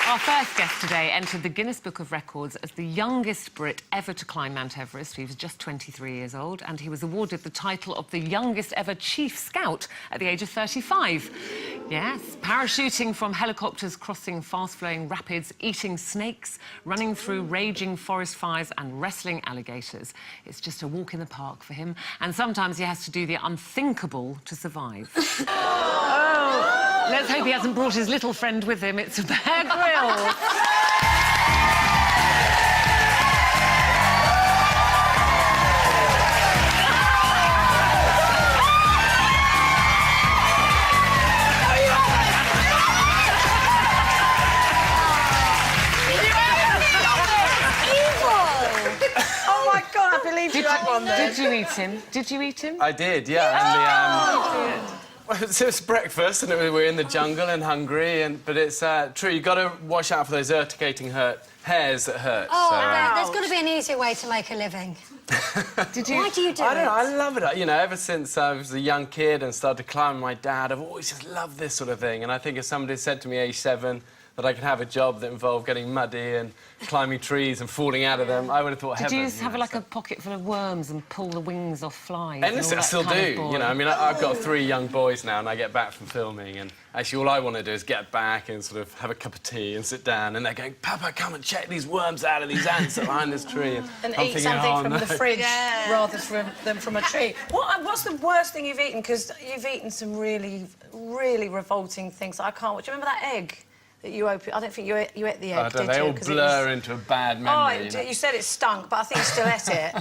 Our first guest today entered the Guinness Book of Records as the youngest Brit ever to climb Mount Everest. He was just 23 years old, and he was awarded the title of the youngest ever Chief Scout at the age of 35. Yes, parachuting from helicopters, crossing fast-flowing rapids, eating snakes, running through raging forest fires and wrestling alligators. It's just a walk in the park for him, and sometimes he has to do the unthinkable to survive. Let's hope he hasn't brought his little friend with him. It's Bear Grylls. Oh my God, I believe you had one there. Did you eat him? Did you eat him? I did, yeah. And well, it was breakfast, and we're in the jungle and hungry. But it's true. You've got to watch out for those urticating hairs that hurt. Oh, so, there's got to be an easier way to make a living. Why do you do it? I don't know. I love it. You know, ever since I was a young kid and started to climb with my dad, I've always just loved this sort of thing. And I think if somebody said to me, age 7, that I could have a job that involved getting muddy and climbing trees and falling out of them, I would have thought heaven. Did you just have like a pocket full of worms and pull the wings off flies? And listen, I still do. You know, I mean, I've got 3 young boys now, and I get back from filming, and actually all I want to do is get back and sort of have a cup of tea and sit down, and they're going, "Papa, come and check these worms out of these ants that are behind this tree." And eat something from the fridge rather than from a tree. What's the worst thing you've eaten? Because you've eaten some really, really revolting things. I can't. Do you remember that egg that you opened? I don't think you ate the egg, did you? They all blur into a bad memory. Oh, you said it stunk, but I think you still ate it.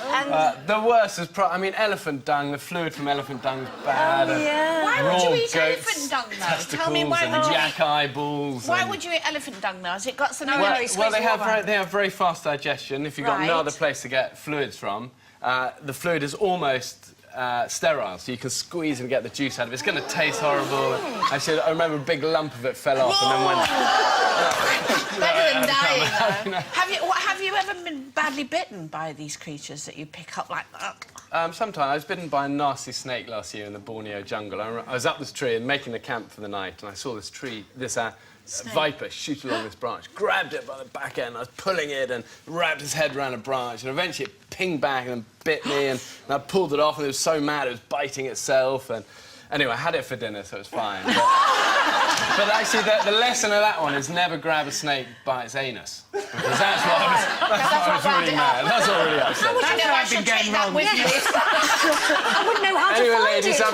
And the worst is I mean, elephant dung. The fluid from elephant dung is bad. Oh, yeah. Why would you eat elephant dung, though? Tell me why would you eat eyeballs. Why would you eat elephant dung, though? Has it got some... Well, they have very fast digestion. If you've got no other place to get fluids from, the fluid is almost sterile, so you can squeeze and get the juice out of it. It's going to taste horrible. Actually, I remember a big lump of it fell off and then went... Better than dying, though. Have you ever been badly bitten by these creatures that you pick up like that? Sometimes. I was bitten by a nasty snake last year in the Borneo jungle. I was up this tree and making the camp for the night, and I saw this tree, this viper shoot along this branch, grabbed it by the back end, I was pulling it and wrapped his head around a branch, and eventually it pinged back and bit me, and I pulled it off, and it was so mad it was biting itself, and anyway, I had it for dinner, so it was fine. But actually, the lesson of that one is never grab a snake by its anus, because that's what I was really mad. That's what really upset. How would you know I should take that with me? I wouldn't know how to anyway, find ladies, it.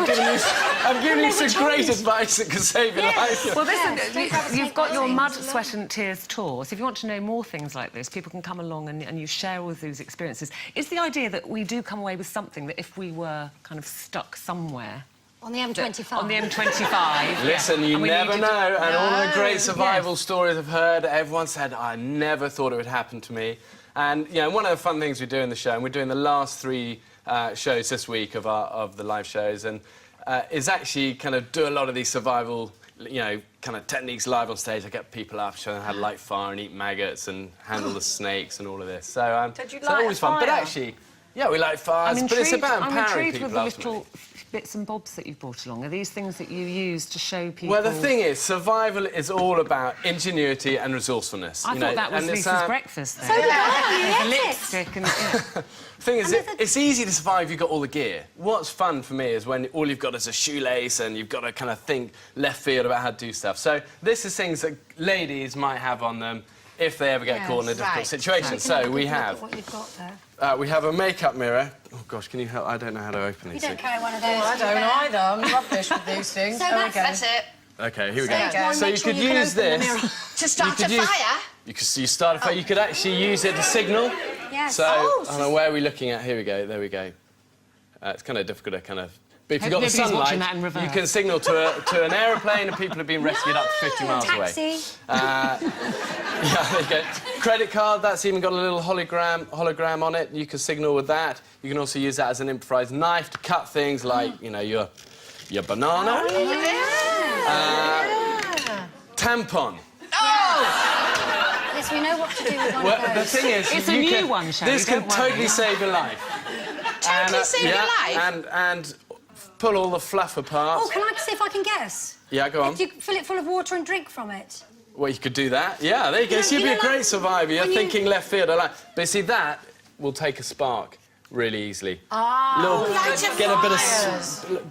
I'm giving you some great advice that can save your life. Well, listen, you've got your Mud, Sweat and Tears tour, so if you want to know more things like this, people can come along and you share all those experiences. Is the idea that we do come away with something that if we were kind of stuck somewhere... On the M25. On the M25. Listen, you never know. And all the great survival stories I've heard, everyone said, I never thought it would happen to me. And, you know, one of the fun things we do in the show, and we're doing the last 3 shows this week of the live shows, and is actually kind of do a lot of these survival, you know, kind of techniques live on stage. I get people up, show them how to light fire and eat maggots and handle the snakes and all of this. So, it's always fun. But actually, yeah, we light fires, but it's about empowering people. I'm intrigued with the little bits and bobs that you've brought along. Are these things that you use to show people? Well, the thing is, survival is all about ingenuity and resourcefulness. I thought that was Lisa's breakfast, then. So did I. The lipstick and... The thing is, it's easy to survive if you've got all the gear. What's fun for me is when all you've got is a shoelace and you've got to kind of think left field about how to do stuff. So this is things that ladies might have on them if they ever get caught in a difficult situation. So we have... What you've got there. We have a makeup mirror. Oh, gosh, can you help? I don't know how to open these You don't things. carry one of those. I don't either. I'm rubbish with these things. So That's it. OK, here we There you go. go. So you could use this... To start a fire? You start a fire. You could actually use it to signal. Yes. So, I don't know, where are we looking at? Here we go, there we go. It's kind of difficult to kind of... But if you've got the sunlight, you can signal to an aeroplane and people have been rescued up to 50 miles away. Taxi. Yeah, there you go. Credit card, that's even got a little hologram on it. You can signal with that. You can also use that as an improvised knife to cut things like, you know, your banana. Tampon. Yes, we know what to do with one of The those. thing is, It's a new one, Shelley, this can totally save your life. Totally save your life? And pull all the fluff apart. Oh, can I see if I can guess? Yeah, go on. If you fill it full of water and drink from it. Well, you could do that. Yeah, there you go. So you'd be a great survivor. You're thinking left field. I like. But see, that will take a spark really easily. Get a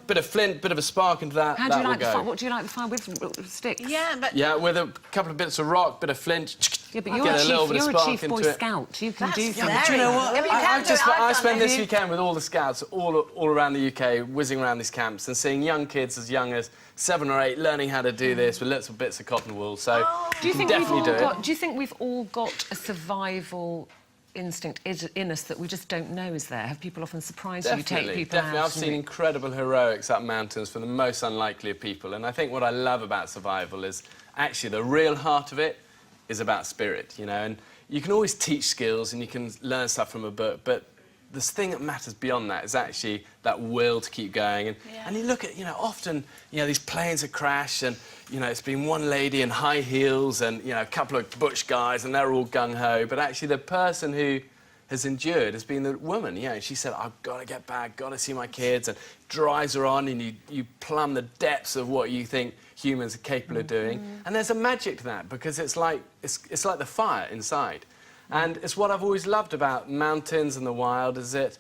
bit of flint, bit of a spark into that. How do you like the fire? What do you like the fire with? Sticks? Yeah, but... Yeah, with a couple of bits of rock, bit of flint. Yeah, but you're a chief Boy Scout. You can do something. Do you know what? Yeah, I spent this weekend with all the scouts all around the UK, whizzing around these camps and seeing young kids as young as 7 or 8 learning how to do this with little bits of cotton wool. So do you think definitely do it. Do you think we've all got a survival instinct in us that we just don't know is there? Have people often surprised you? Take people Definitely. out? I've seen incredible heroics up mountains for the most unlikely of people, and I think what I love about survival is actually the real heart of it is about spirit, you know, and you can always teach skills and you can learn stuff from a book, but the thing that matters beyond that is actually that will to keep going. And you look at, you know, often, you know, these planes have crashed and, you know, it's been one lady in high heels and, you know, a couple of butch guys and they're all gung-ho, but actually the person who has endured has been the woman, you know, and she said, I've got to get back, got to see my kids, and drives her on and you plumb the depths of what you think humans are capable of doing. And there's a magic to that because it's like the fire inside. And it's what I've always loved about mountains and the wild is that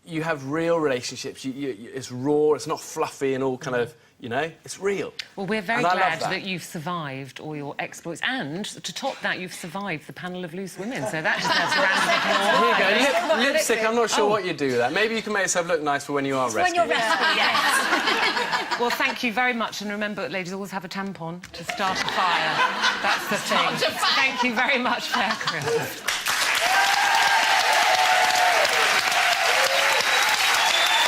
you have real relationships. It's raw, it's not fluffy and all kind of, you know, it's real. Well, we're very glad that you've survived all your exploits, and to top that, you've survived the panel of loose women, so that deserves a round of applause. Here you go, lipstick, I'm not sure what you do with that. Maybe you can make yourself look nice for when you are rescued. When you're rescued, yes. Well, thank you very much, and remember, ladies, always have a tampon to start a fire. That's the thing. Thank you very much, Claire Grylls.